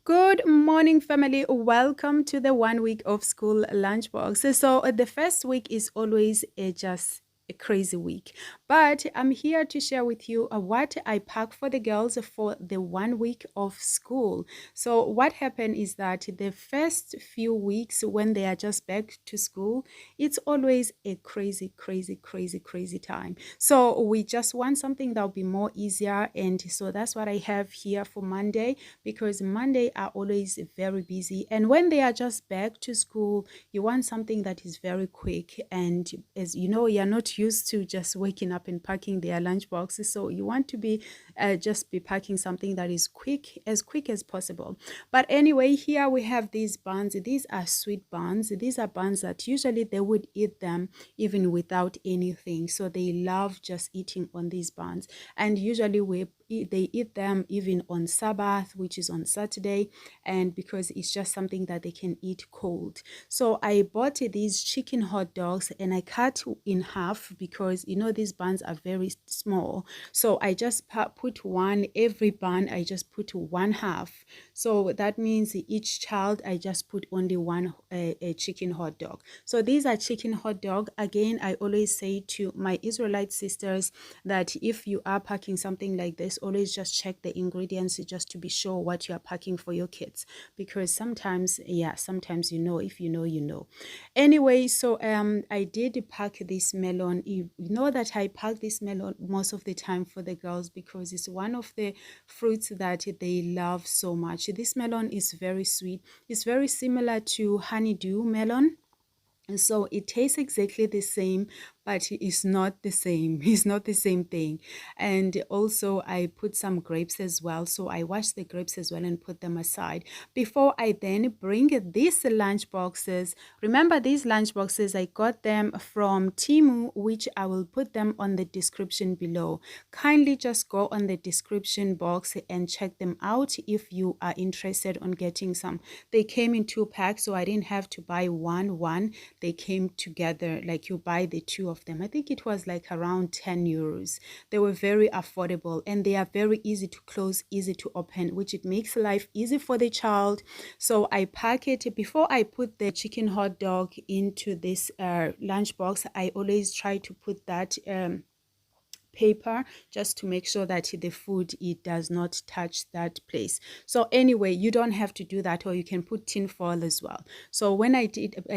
Good morning, family. Welcome to the 1 week of school lunchbox. So, the first week is always just a crazy week, but I'm here to share with you what I pack for the girls for the 1 week of school. So, what happened is that the first few weeks when they are just back to school, it's always a crazy time. So, we just want something that will be more easier, and so that's what I have here for Monday because Monday are always very busy. And when they are just back to school, you want something that is very quick. And as you know, you're not used to just waking up and packing their lunch boxes. So you want to be just be packing something that is quick as possible. But anyway, here we have these buns. These are sweet buns. These are buns that usually they would eat them even without anything. So they love just eating on these buns. And usually they eat them even on Sabbath, which is on Saturday, and because it's just something that they can eat cold. So I bought these chicken hot dogs and I cut in half because you know these buns are very small. So I just put one, every bun I just put one half. So that means each child I just put only one a chicken hot dog. So these are chicken hot dog. Again, I always say to my Israelite sisters that if you are packing something like this, always just check the ingredients just to be sure what you are packing for your kids, because sometimes you know, if you know you know. Anyway, so I did pack this melon. You know that I pack this melon most of the time for the girls because it's one of the fruits that they love so much. This melon is very sweet. It's very similar to honeydew melon, and so it tastes exactly the same, but it's not the same. It's not the same thing. And also I put some grapes as well. So I wash the grapes as well and put them aside before I then bring these lunch boxes. Remember, these lunch boxes, I got them from Temu, which I will put them on the description below. Kindly just go on the description box and check them out if you are interested on getting some. They came in 2 packs, so I didn't have to buy one. They came together, like you buy the two of them. I think it was like around 10 euros. They were very affordable and they are very easy to close, easy to open, which it makes life easy for the child. So I pack it before I put the chicken hot dog into this lunch box. I always try to put that paper just to make sure that the food, it does not touch that place. So anyway, you don't have to do that, or you can put tin foil as well. So when I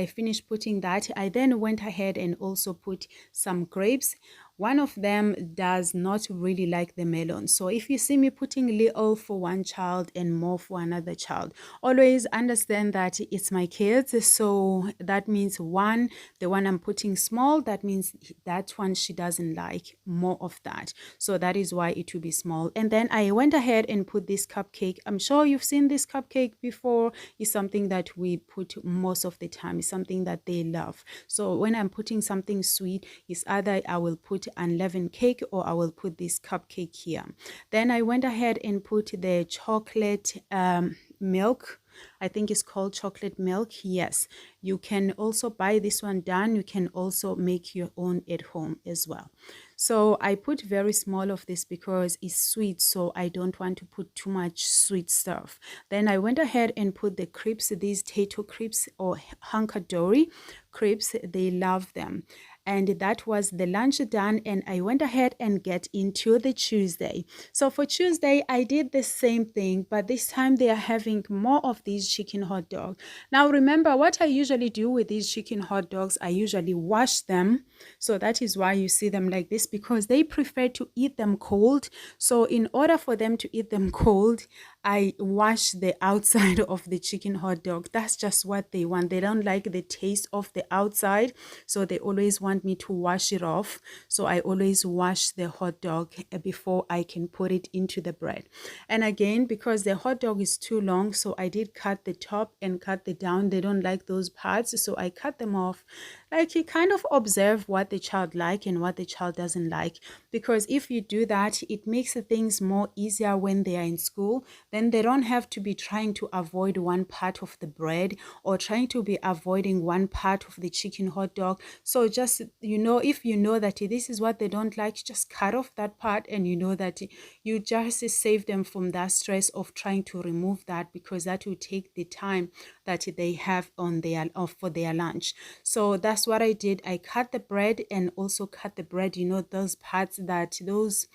finished putting that, I then went ahead and also put some grapes. One of them does not really like the melon. So if you see me putting little for one child and more for another child, always understand that it's my kids. So that means the one I'm putting small, that means that one she doesn't like more of that. So that is why it will be small. And then I went ahead and put this cupcake. I'm sure you've seen this cupcake before. It's something that we put most of the time. It's something that they love. So when I'm putting something sweet, it's either I will put unleavened cake or I will put this cupcake here. Then I went ahead and put the chocolate milk. I think it's called chocolate milk. Yes, you can also buy this one done. You can also make your own at home as well. So I put very small of this because it's sweet, so I don't want to put too much sweet stuff. Then I went ahead and put the crepes, these tato crepes or hankadori crepes. They love them. And that was the lunch done, and I went ahead and get into the Tuesday. So for Tuesday, I did the same thing, but this time they are having more of these chicken hot dogs. Now remember, what I usually do with these chicken hot dogs, I usually wash them. So that is why you see them like this, because they prefer to eat them cold. So in order for them to eat them cold, I wash the outside of the chicken hot dog. That's just what they want. They don't like the taste of the outside, so they always want me to wash it off. So I always wash the hot dog before I can put it into the bread. And again, because the hot dog is too long, so I did cut the top and cut the down. They don't like those parts, so I cut them off. like you kind of observe what the child like and what the child doesn't like, because if you do that, it makes the things more easier when they are in school. Then they don't have to be trying to avoid one part of the bread or trying to be avoiding one part of the chicken hot dog. So just, if you know that this is what they don't like, just cut off that part, and you know that you just save them from that stress of trying to remove that, because that will take the time that they have on their or for their lunch. So that's what I did. I cut the bread, and also cut the bread, those parts, that those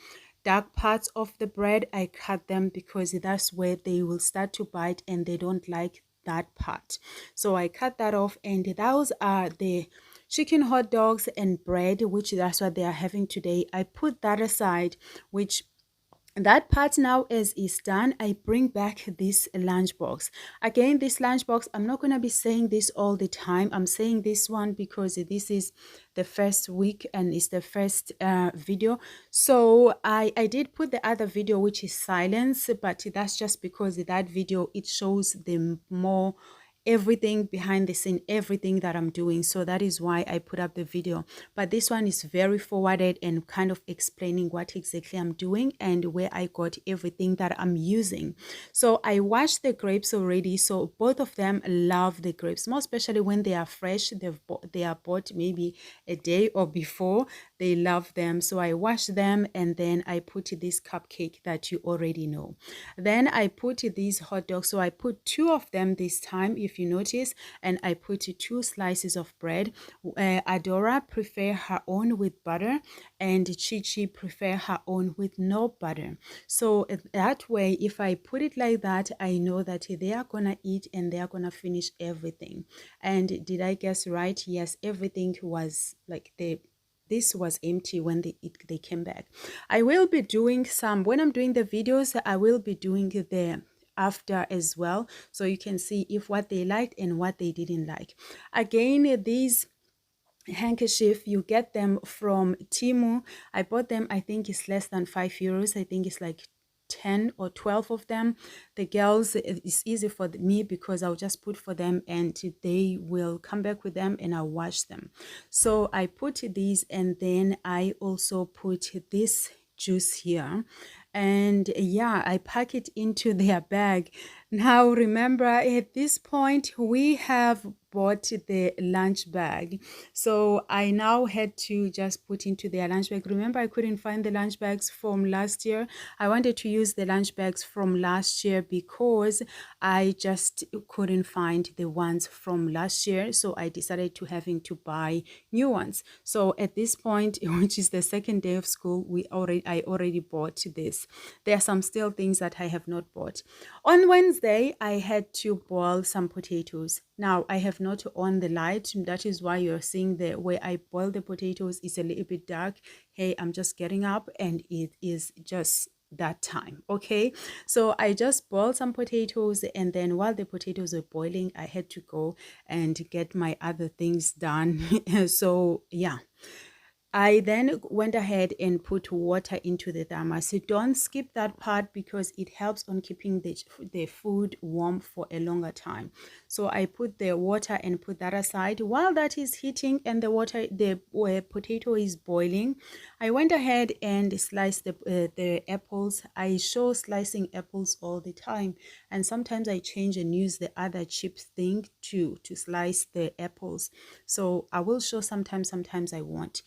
dark parts of the bread, I cut them, because that's where they will start to bite and they don't like that part. So I cut that off, and those are the chicken hot dogs and bread, which that's what they are having today. I put that aside, which that part now as is done. I bring back this lunchbox. Again, this lunchbox, I'm not going to be saying this all the time. I'm saying this one because this is the first week and it's the first video. So I did put the other video, which is silence, but that's just because that video, it shows the more everything behind the scene, everything that I'm doing. So that is why I put up the video. But this one is very forwarded and kind of explaining what exactly I'm doing and where I got everything that I'm using. So I washed the grapes already. So both of them love the grapes, more especially when they are fresh. They are bought maybe a day or before. They love them. So I washed them, and then I put this cupcake that you already know. Then I put these hot dogs. So I put two of them this time, if you notice, and I put two slices of bread. Adora prefer her own with butter, and Chi prefer her own with no butter. So that way, if I put it like that, I know that they are gonna eat and they are gonna finish everything. And did I guess right? Yes, everything was like this was empty when they came back. I will be doing some, when I'm doing the videos, I will be doing the after as well, so you can see if what they liked and what they didn't like. Again, these handkerchief, you get them from Timu. I bought them, I think it's less than €5. I think it's like 10 or 12 of them. The girls, it's easy for me because I'll just put for them and they will come back with them and I'll wash them. So I put these, and then I also put this juice here, and yeah, I pack it into their bag. Now remember, at this point we have bought the lunch bag, so I now had to just put into their lunch bag. Remember, I couldn't find the lunch bags from last year. I wanted to use the lunch bags from last year because I just couldn't find the ones from last year, so I decided to having to buy new ones. So at this point, which is the second day of school, I already bought this. There are some still things that I have not bought. On Wednesday, I had to boil some potatoes. Now, I have not on the light. That is why you're seeing the way I boil the potatoes is a little bit dark. Hey, I'm just getting up and it is just that time. Okay, so I just boiled some potatoes, and then while the potatoes were boiling, I had to go and get my other things done. So yeah, I then went ahead and put water into the thermos. So don't skip that part because it helps on keeping the food warm for a longer time. So I put the water and put that aside. While that is heating and the potato is boiling, I went ahead and sliced the apples. I show slicing apples all the time, and sometimes I change and use the other chip thing to slice the apples. So I will show sometimes I won't.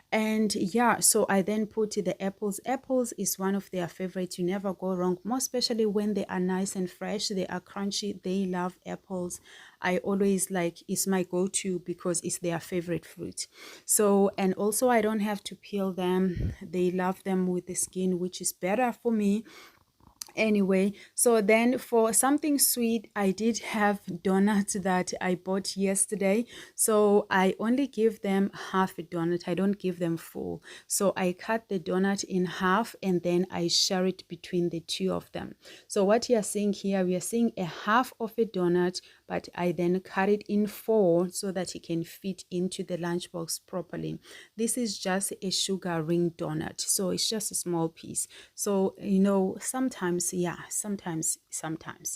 And yeah, so I then put the apples. Apples is one of their favorites. You never go wrong, more especially when they are nice and fresh. They are crunchy. They love apples. I always like, it's my go-to because it's their favorite fruit. So, and also I don't have to peel them. They love them with the skin, which is better for me. Anyway, so then for something sweet, I did have donuts that I bought yesterday. So I only give them half a donut. I don't give them full. So I cut the donut in half and then I share it between the two of them. So what you are seeing here, we are seeing a half of a donut, but I then cut it in four so that it can fit into the lunchbox properly. This is just a sugar ring donut. So it's just a small piece. So, sometimes, yeah, sometimes,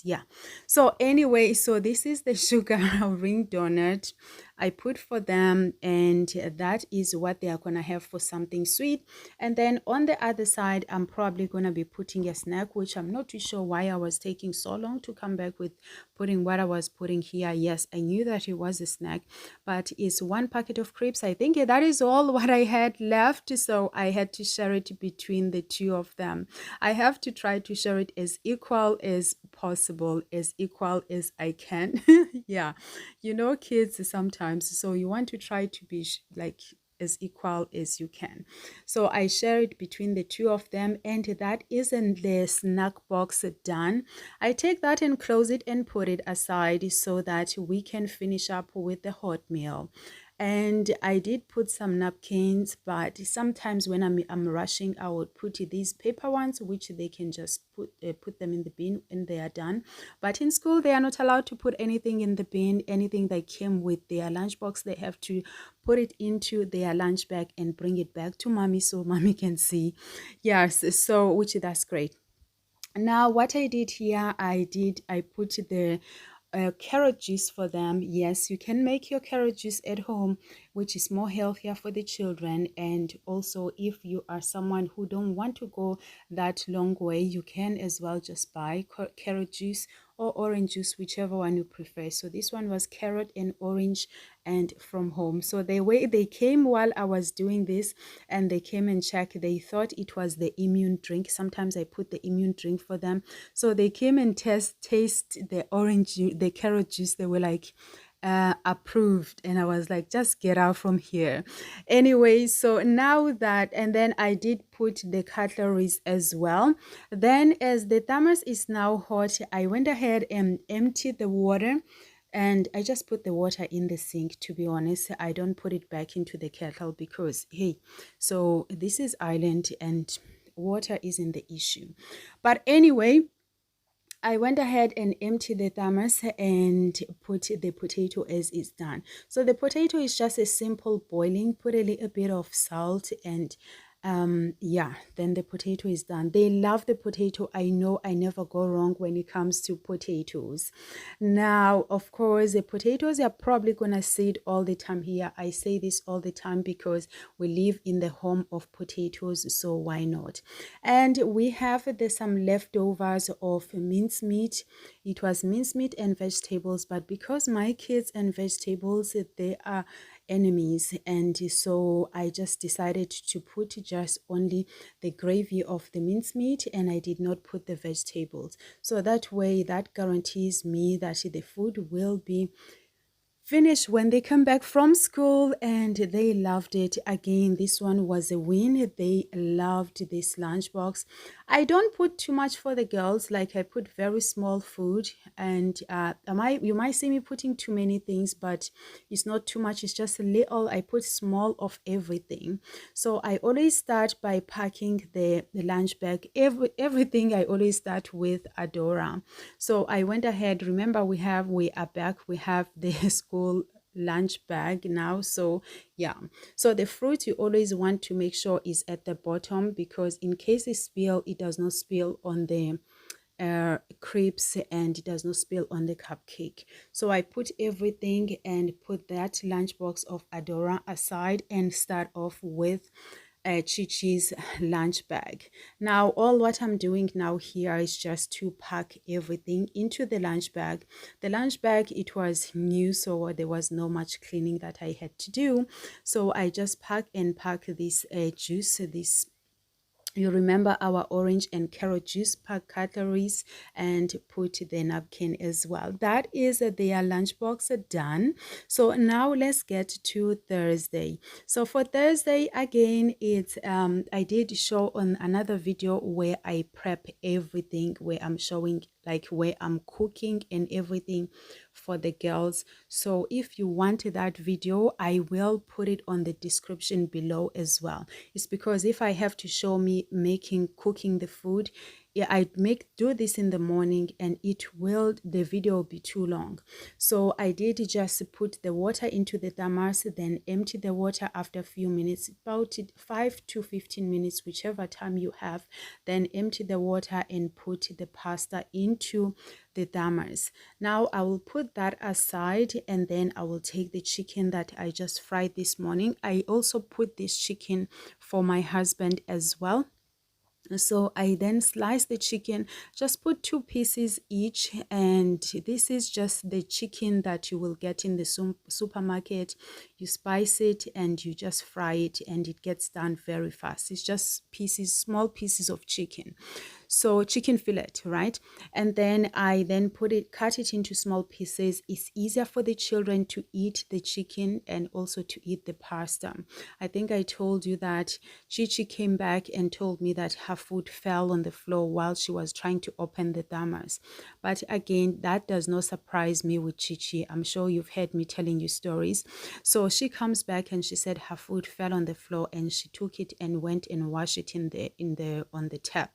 yeah. So anyway, so this is the sugar ring donut. I put for them, and that is what they are going to have for something sweet. And then on the other side, I'm probably going to be putting a snack, which I'm not too sure why I was taking so long to come back with putting what I was putting here. Yes, I knew that it was a snack, but it's one packet of crepes. I think that is all what I had left, so I had to share it between the two of them. I have to try to share it as equal as possible, as equal as I can. Yeah, you know, kids sometimes, so you want to try to be like as equal as you can. So I share it between the two of them, and that isn't the snack box done. I take that and close it and put it aside so that we can finish up with the hot meal. And I did put some napkins, but sometimes when I'm rushing, I would put these paper ones, which they can just put them in the bin and they are done. But in school, they are not allowed to put anything in the bin. Anything that came with their lunchbox, they have to put it into their lunch bag and bring it back to mommy so mommy can see. Yes, so which that's great. Now what I did here, I put the carrot juice for them. Yes, you can make your carrot juice at home, which is more healthier for the children. And also, if you are someone who don't want to go that long way, you can as well just buy carrot juice or orange juice, whichever one you prefer. So this one was carrot and orange and from home. So the way they came while I was doing this, and they came and checked, they thought it was the immune drink. Sometimes I put the immune drink for them. So they came and taste the the carrot juice. They were like, approved, and I was like, just get out from here. Anyway, so now that, and then I did put the cutleries as well. Then as the thermos is now hot, I went ahead and emptied the water, and I just put the water in the sink. To be honest, I don't put it back into the kettle because, hey, so this is Ireland and water isn't the issue. But anyway, I went ahead and emptied the thermos and put the potato as it's done. So the potato is just a simple boiling, put a little bit of salt, and yeah, then the potato is done. They love the potato. I know I never go wrong when it comes to potatoes. Now, of course, the potatoes are probably gonna sit all the time here. I say this all the time because we live in the home of potatoes, so why not? And we have some leftovers of mincemeat. It was mincemeat and vegetables, but because my kids and vegetables, they are enemies, and so I just decided to put just only the gravy of the mincemeat, and I did not put the vegetables. So that way, that guarantees me that the food will be finished when they come back from school, and they loved it. Again, this one was a win. They loved this lunchbox. I don't put too much for the girls, like I put very small food, and you might see me putting too many things, but it's not too much, it's just a little. I put small of everything. So I always start by packing the lunch bag. Everything I always start with Adora. So I went ahead. Remember, we are back, we have the school lunch bag now. So yeah, so the fruit you always want to make sure is at the bottom, because in case it does not spill on the crepes, and it does not spill on the cupcake. So I put everything and put that lunchbox of Adora aside and start off with Chi-Chi's lunch bag. Now all what I'm doing now here is just to pack everything into the lunch bag. The lunch bag, it was new, so there was no much cleaning that I had to do. So I just pack this juice, this, you remember our orange and carrot juice, pack cutleries and put the napkin as well. That is their lunchbox done. So now let's get to Thursday. So for Thursday, again, it's I did show on another video where I prep everything, where I'm showing like where I'm cooking and everything for the girls. So if you want that video, I will put it on the description below as well. It's because if I have to show me cooking the food, yeah, I do this in the morning, and the video will be too long. So I did just put the water into the thermos, then empty the water after a few minutes, about 5 to 15 minutes, whichever time you have. Then empty the water and put the pasta into the thermos. Now I will put that aside, and then I will take the chicken that I just fried this morning. I also put this chicken for my husband as well. So I then slice the chicken, just put 2 pieces each, and this is just the chicken that you will get in the supermarket. You spice it and you just fry it, and it gets done very fast. It's just small pieces of chicken. So chicken fillet, right? And then I cut it into small pieces. It's easier for the children to eat the chicken and also to eat the pasta. I think I told you that Chichi came back and told me that her food fell on the floor while she was trying to open the thermos. But again, that does not surprise me with Chichi. I'm sure you've heard me telling you stories. So she comes back and she said her food fell on the floor, and she took it and went and washed it on the tap.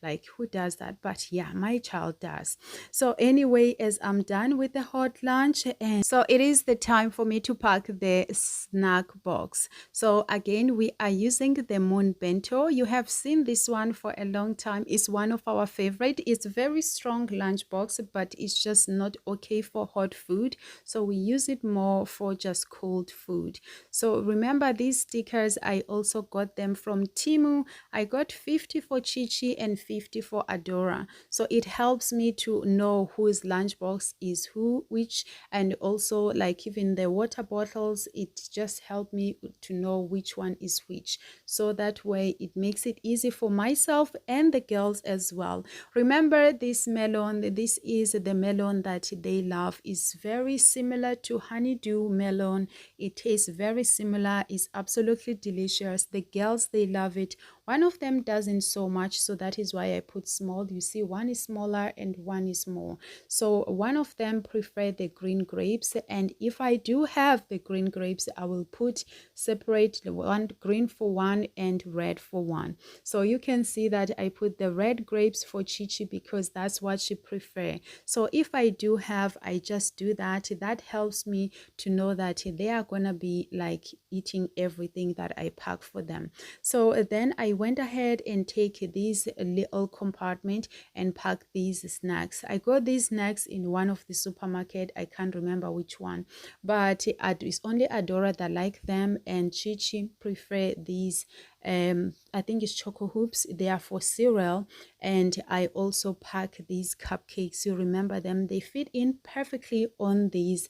Like, who does that? But yeah, my child does. So anyway, as I'm done with the hot lunch, and so it is the time for me to pack the snack box. So again, we are using the moon bento. You have seen this one for a long time. It's one of our favorite. It's a very strong lunch box, but it's just not okay for hot food. So we use it more for just cold food. So remember, these stickers, I also got them from Temu. I got 50 for Chichi and 50 for Adora. So it helps me to know whose lunchbox is which, and also like even the water bottles, it just helped me to know which one is which. So that way it makes it easy for myself and the girls as well. Remember, this melon, this is the melon that they love. It's very similar to honeydew melon. It tastes very similar. It's absolutely delicious. The girls, they love it. One of them doesn't so much, so that is why I put small. You see, one is smaller and one is more. So one of them prefer the green grapes, and if I do have the green grapes, I will put separate the one green for one and red for one. So you can see that I put the red grapes for Chichi because that's what she prefer. So if I do have, I just do that. That helps me to know that they are gonna be like eating everything that I pack for them. So then I went ahead and take this little compartment and pack these snacks. I got these snacks in one of the supermarket. I can't remember which one, but it's only Adora that like them, and Chichi prefer these. I think it's choco hoops. They are for cereal, and I also pack these cupcakes. You remember them? They fit in perfectly on these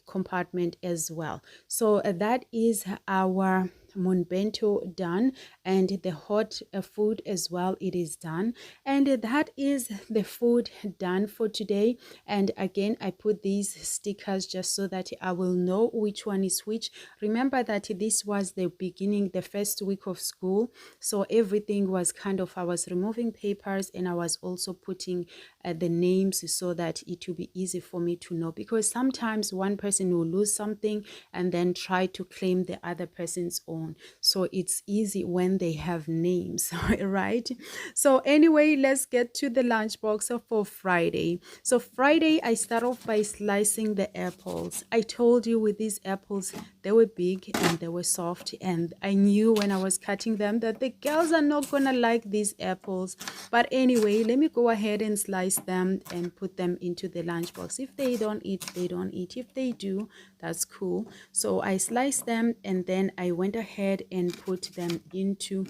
compartment as well. So that is our bento done, and the hot food as well, it is done, and that is the food done for today. And again, I put these stickers just so that I will know which one is which. Remember that this was the beginning, the first week of school, so everything was kind of, I was removing papers and I was also putting the names so that it will be easy for me to know, because sometimes one person will lose something and then try to claim the other person's own. So it's easy when they have names, right? So anyway, let's get to the lunchbox for Friday. So Friday, I start off by slicing the apples. I told you with these apples, they were big and they were soft, and I knew when I was cutting them that the girls are not gonna like these apples. But anyway, let me go ahead and slice them and put them into the lunchbox. If they don't eat, they don't eat. If they do, that's cool. So I sliced them, and then I went ahead and put them into,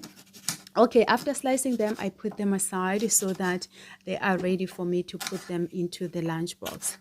okay, after slicing them, I put them aside so that they are ready for me to put them into the lunchbox.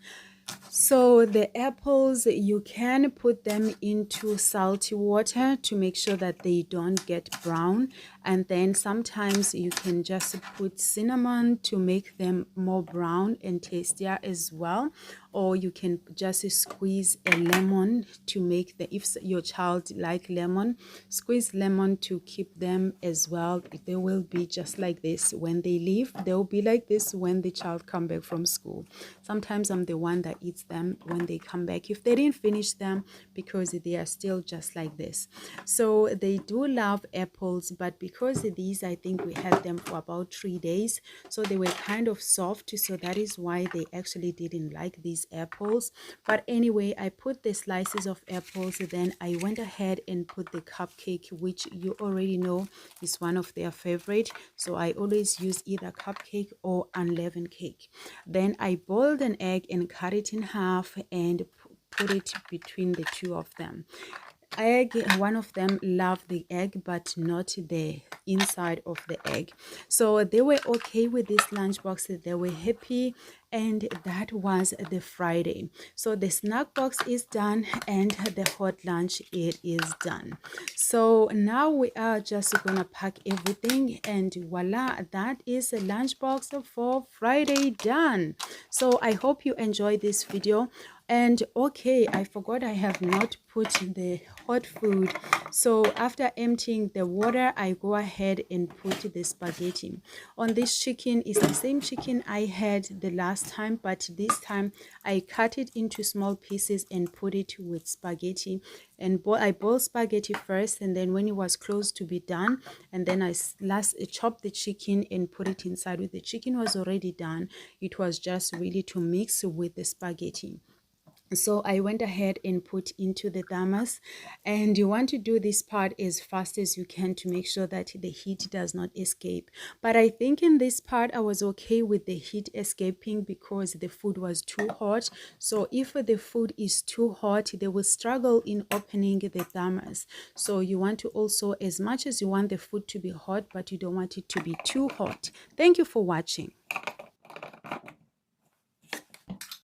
So the apples, you can put them into salty water to make sure that they don't get brown, and then sometimes you can just put cinnamon to make them more brown and tastier as well, or you can just squeeze a lemon to make the, if your child like lemon, squeeze lemon to keep them as well. They will be just like this when they leave. They will be like this when the child come back from school. Sometimes I'm the one that eats toast them when they come back if they didn't finish them, because they are still just like this. So they do love apples, but because these, I think we had them for about 3 days, so they were kind of soft, so that is why they actually didn't like these apples. But anyway, I put the slices of apples, then I went ahead and put the cupcake, which you already know is one of their favorite, so I always use either cupcake or unleavened cake. Then I boiled an egg and cut it in half and put it between the two of them. Egg, one of them loved the egg but not the inside of the egg, so they were okay with this lunchbox. They were happy, and that was the Friday. So the snack box is done and the hot lunch, it is done. So now we are just gonna pack everything, and voila, that is a lunchbox for Friday done. So I hope you enjoyed this video. And okay, I forgot I have not put the hot food. So after emptying the water, I go ahead and put the spaghetti on. This chicken is the same chicken I had the last time, but this time I cut it into small pieces and put it with spaghetti. And I boiled spaghetti first, and then when it was close to be done, and then I chopped the chicken and put it inside. With the chicken was already done, it was just really to mix with the spaghetti. So I went ahead and put into the thermos, and you want to do this part as fast as you can to make sure that the heat does not escape. But I think in this part I was okay with the heat escaping because the food was too hot. So if the food is too hot, they will struggle in opening the thermos. So you want to also, as much as you want the food to be hot, but you don't want it to be too hot. Thank you for watching.